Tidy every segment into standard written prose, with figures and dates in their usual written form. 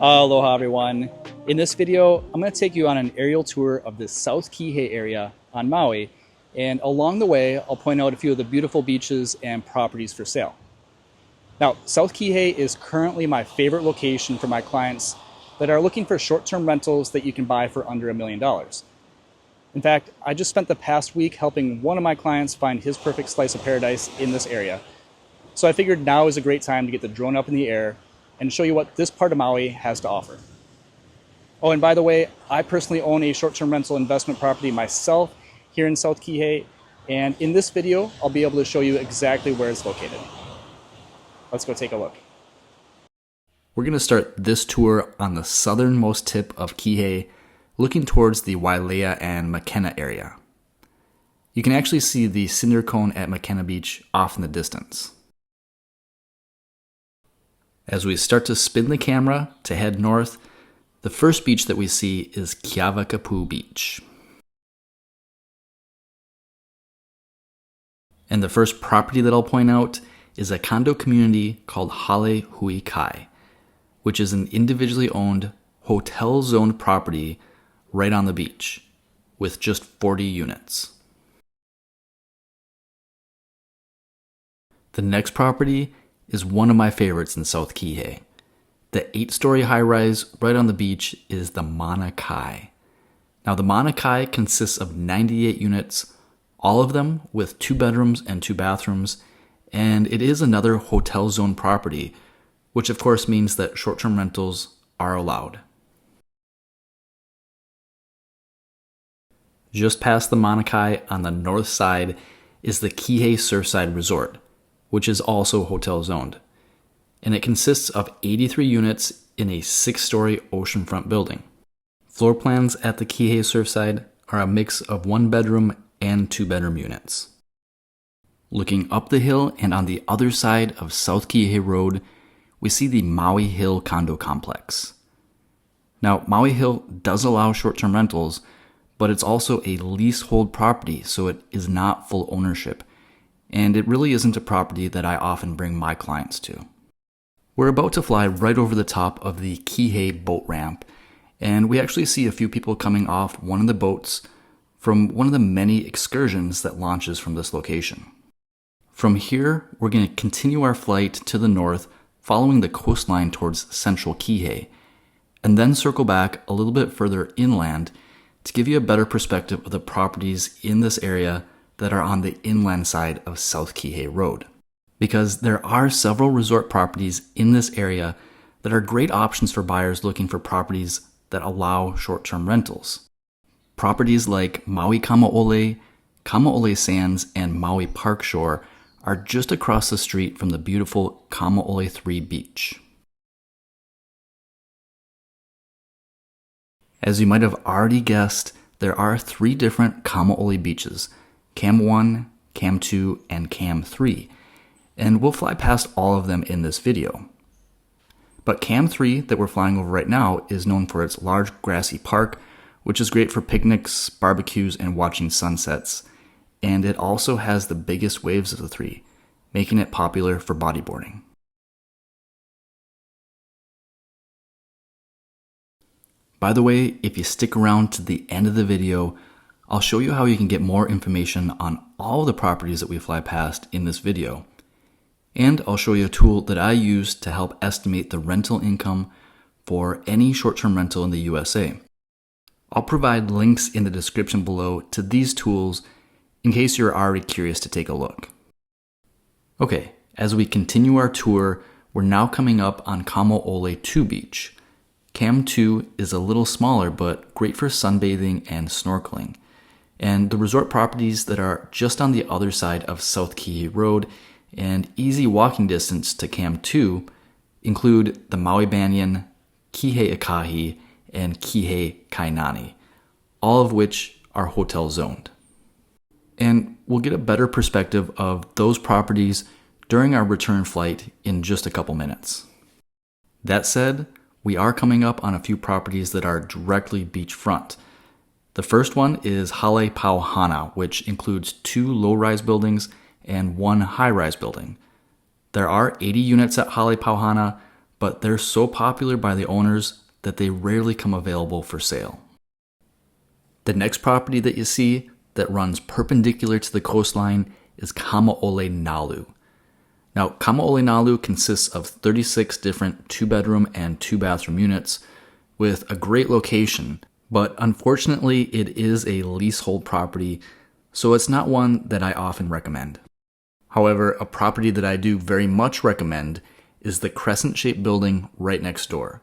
Aloha everyone. In this video, I'm going to take you on an aerial tour of the South Kihei area on Maui, and along the way, I'll point out a few of the beautiful beaches and properties for sale. Now, South Kihei is currently my favorite location for my clients that are looking for short-term rentals that you can buy for under $1 million. In fact, I just spent the past week helping one of my clients find his perfect slice of paradise in this area. So I figured now is a great time to get the drone up in the air and show you what this part of Maui has to offer. Oh, and by the way, I personally own a short-term rental investment property myself here in South Kihei, and in this video, I'll be able to show you exactly where it's located. Let's go take a look. We're going to start this tour on the southernmost tip of Kihei, looking towards the Wailea and Makena area. You can actually see the cinder cone at Makena Beach off in the distance. As we start to spin the camera to head north, the first beach that we see is Kiawakapu Beach. And the first property that I'll point out is a condo community called Hale Hui Kai, which is an individually owned hotel-zoned property right on the beach with just 40 units. The next property is one of my favorites in South Kihei. The 8-story high-rise right on the beach is the Mana Kai. Now the Mana Kai consists of 98 units, all of them with 2 bedrooms and 2 bathrooms, and it is another hotel zone property, which of course means that short-term rentals are allowed. Just past the Mana Kai on the north side is the Kihei Surfside Resort, which is also hotel zoned, and it consists of 83 units in a 6-story oceanfront building. Floor plans at the Kihei Surfside are a mix of 1-bedroom and 2-bedroom units. Looking up the hill and on the other side of South Kihei Road, we see the Maui Hill condo complex. Now, Maui Hill does allow short-term rentals, but it's also a leasehold property, so it is not full ownership. And it really isn't a property that I often bring my clients to. We're about to fly right over the top of the Kihei boat ramp, and we actually see a few people coming off one of the boats from one of the many excursions that launches from this location. From here, we're going to continue our flight to the north, following the coastline towards central Kihei, and then circle back a little bit further inland to give you a better perspective of the properties in this area that are on the inland side of South Kihei Road. Because there are several resort properties in this area that are great options for buyers looking for properties that allow short-term rentals. Properties like Maui Kamaole, Kamaole Sands, and Maui Park Shore are just across the street from the beautiful Kamaole 3 beach. As you might have already guessed, there are 3 different Kamaole beaches: Cam 1, Cam 2, and Cam 3, and we'll fly past all of them in this video. But Cam 3 that we're flying over right now is known for its large grassy park, which is great for picnics, barbecues, and watching sunsets, and it also has the biggest waves of the 3, making it popular for bodyboarding. By the way, if you stick around to the end of the video, I'll show you how you can get more information on all the properties that we fly past in this video. And I'll show you a tool that I use to help estimate the rental income for any short-term rental in the USA. I'll provide links in the description below to these tools in case you're already curious to take a look. Okay, as we continue our tour, we're now coming up on Kamaole 2 Beach. Cam 2 is a little smaller but great for sunbathing and snorkeling. And the resort properties that are just on the other side of South Kihei Road and easy walking distance to Cam 2 include the Maui Banyan, Kihei Ikahi, and Kihei Kainani, all of which are hotel zoned. And we'll get a better perspective of those properties during our return flight in just a couple minutes. That said, we are coming up on a few properties that are directly beachfront. The first one is Hale Pauhana, which includes 2 low-rise buildings and 1 high-rise building. There are 80 units at Hale Pauhana, but they're so popular by the owners that they rarely come available for sale. The next property that you see that runs perpendicular to the coastline is Kamaole Nalu. Now, Kamaole Nalu consists of 36 different 2-bedroom and 2-bathroom units with a great location, but unfortunately it is a leasehold property, so it's not one that I often recommend. However, a property that I do very much recommend is the crescent-shaped building right next door.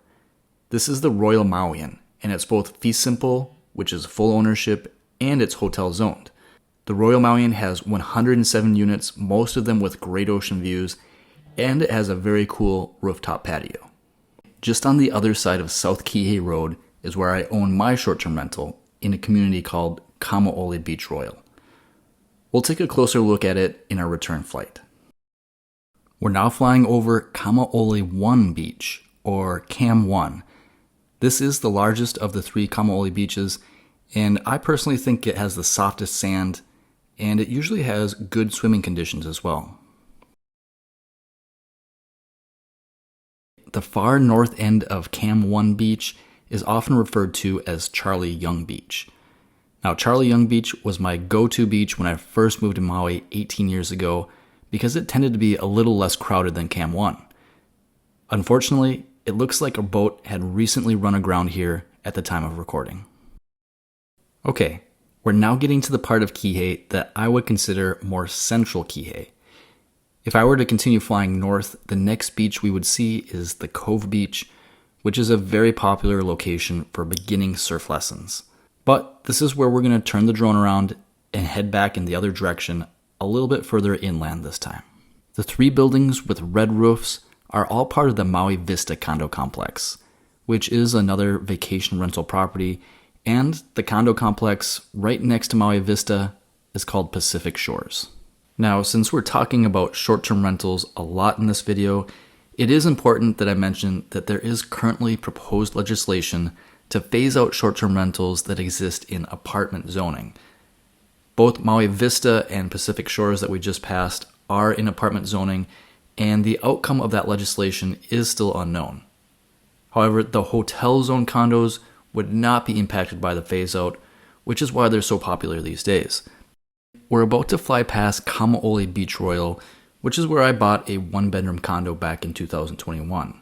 This is the Royal Mauian, and it's both fee simple, which is full ownership, and it's hotel zoned. The Royal Mauian has 107 units, most of them with great ocean views, and it has a very cool rooftop patio. Just on the other side of South Kihei Road is where I own my short-term rental in a community called Kamaole Beach Royal. We'll take a closer look at it in our return flight. We're now flying over Kamaole 1 Beach, or Cam 1. This is the largest of the 3 Kamaole beaches, and I personally think it has the softest sand, and it usually has good swimming conditions as well. The far north end of Cam 1 Beach is often referred to as Charlie Young Beach. Now, Charlie Young Beach was my go-to beach when I first moved to Maui 18 years ago because it tended to be a little less crowded than Cam 1. Unfortunately, it looks like a boat had recently run aground here at the time of recording. Okay, we're now getting to the part of Kihei that I would consider more central Kihei. If I were to continue flying north, the next beach we would see is the Cove Beach, which is a very popular location for beginning surf lessons. But this is where we're going to turn the drone around and head back in the other direction, a little bit further inland this time. The 3 buildings with red roofs are all part of the Maui Vista condo complex, which is another vacation rental property, and the condo complex right next to Maui Vista is called Pacific Shores. Now, since we're talking about short-term rentals a lot in this video, it is important that I mention that there is currently proposed legislation to phase out short-term rentals that exist in apartment zoning. Both Maui Vista and Pacific Shores that we just passed are in apartment zoning, and the outcome of that legislation is still unknown. However, the hotel zone condos would not be impacted by the phase-out, which is why they're so popular these days. We're about to fly past Kamaole Beach Royal, which is where I bought a 1-bedroom condo back in 2021.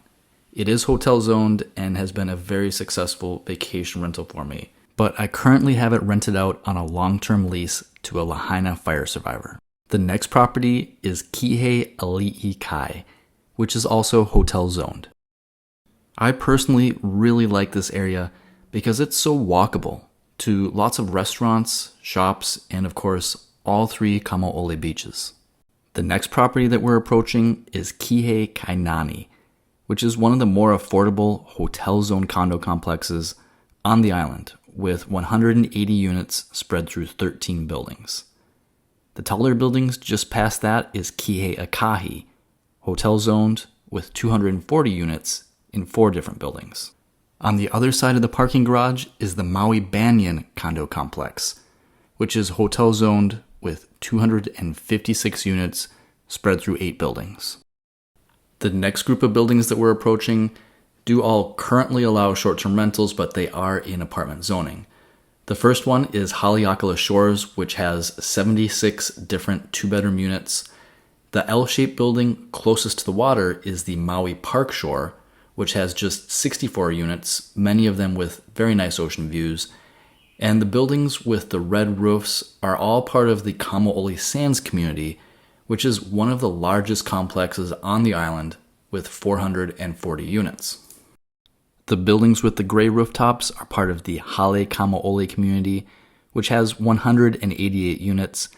It is hotel zoned and has been a very successful vacation rental for me, but I currently have it rented out on a long-term lease to a Lahaina fire survivor. The next property is Kihei Ali'i Kai, which is also hotel zoned. I personally really like this area because it's so walkable to lots of restaurants, shops, and of course, all 3 Kamaole beaches. The next property that we're approaching is Kihei Kainani, which is one of the more affordable hotel zone condo complexes on the island with 180 units spread through 13 buildings. The taller buildings just past that is Kihei Akahi, hotel zoned with 240 units in 4 different buildings. On the other side of the parking garage is the Maui Banyan condo complex, which is hotel zoned with 256 units spread through 8 buildings. The next group of buildings that we're approaching do all currently allow short-term rentals, but they are in apartment zoning. The first one is Haleakala Shores, which has 76 different 2-bedroom units. The L-shaped building closest to the water is the Maui Park Shore, which has just 64 units, many of them with very nice ocean views. And the buildings with the red roofs are all part of the Kamaole Sands community, which is one of the largest complexes on the island with 440 units. The buildings with the gray rooftops are part of the Hale Kamaole community, which has 188 units.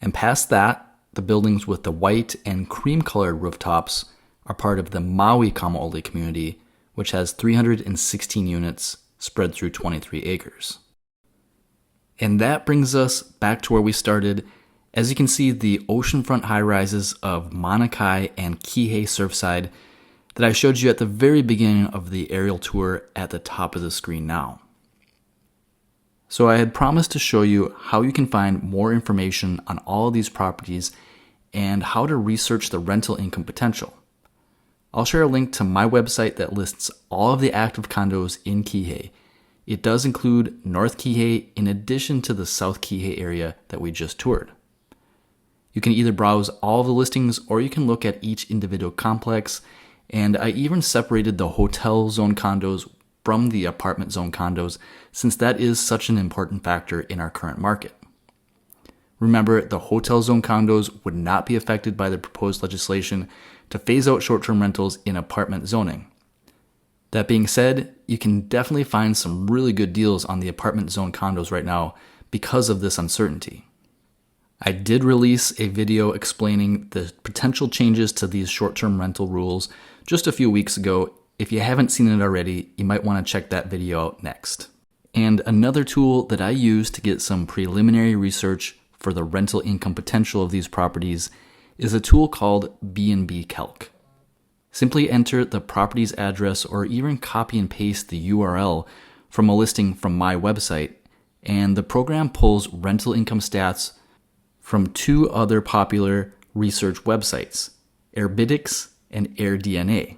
And past that, the buildings with the white and cream-colored rooftops are part of the Maui Kamaole community, which has 316 units spread through 23 acres. And that brings us back to where we started. As you can see, the oceanfront high-rises of Mauna Kea and Kihei Surfside that I showed you at the very beginning of the aerial tour at the top of the screen now. So I had promised to show you how you can find more information on all of these properties and how to research the rental income potential. I'll share a link to my website that lists all of the active condos in Kihei. It does include North Kihei in addition to the South Kihei area that we just toured. You can either browse all of the listings or you can look at each individual complex, and I even separated the hotel zone condos from the apartment zone condos since that is such an important factor in our current market. Remember, the hotel zone condos would not be affected by the proposed legislation to phase out short-term rentals in apartment zoning. That being said, you can definitely find some really good deals on the apartment zone condos right now because of this uncertainty. I did release a video explaining the potential changes to these short-term rental rules just a few weeks ago. If you haven't seen it already, you might want to check that video out next. And another tool that I use to get some preliminary research for the rental income potential of these properties is a tool called B&B Calc. Simply enter the property's address or even copy and paste the URL from a listing from my website, and the program pulls rental income stats from two other popular research websites, Airbitix and AirDNA.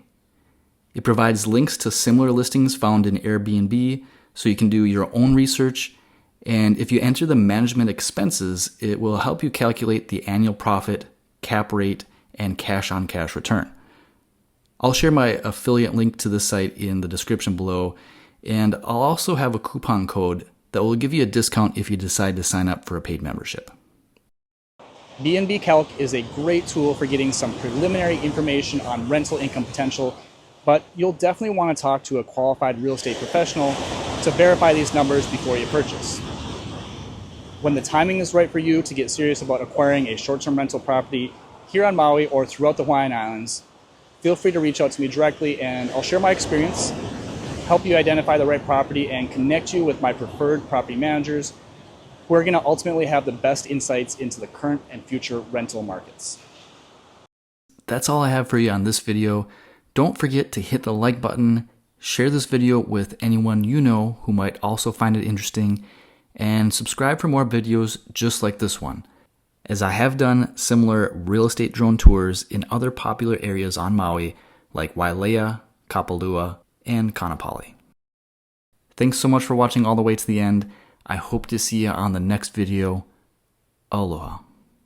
It provides links to similar listings found in Airbnb so you can do your own research, and if you enter the management expenses, it will help you calculate the annual profit, cap rate, and cash-on-cash return. I'll share my affiliate link to this site in the description below, and I'll also have a coupon code that will give you a discount if you decide to sign up for a paid membership. B&B Calc is a great tool for getting some preliminary information on rental income potential, but you'll definitely want to talk to a qualified real estate professional to verify these numbers before you purchase. When the timing is right for you to get serious about acquiring a short-term rental property here on Maui or throughout the Hawaiian Islands, feel free to reach out to me directly and I'll share my experience, help you identify the right property, and connect you with my preferred property managers who are going to ultimately have the best insights into the current and future rental markets. That's all I have for you on this video. Don't forget to hit the like button, share this video with anyone you know who might also find it interesting, and subscribe for more videos just like this one, as I have done similar real estate drone tours in other popular areas on Maui like Wailea, Kapalua, and Kamaole. Thanks so much for watching all the way to the end. I hope to see you on the next video. Aloha.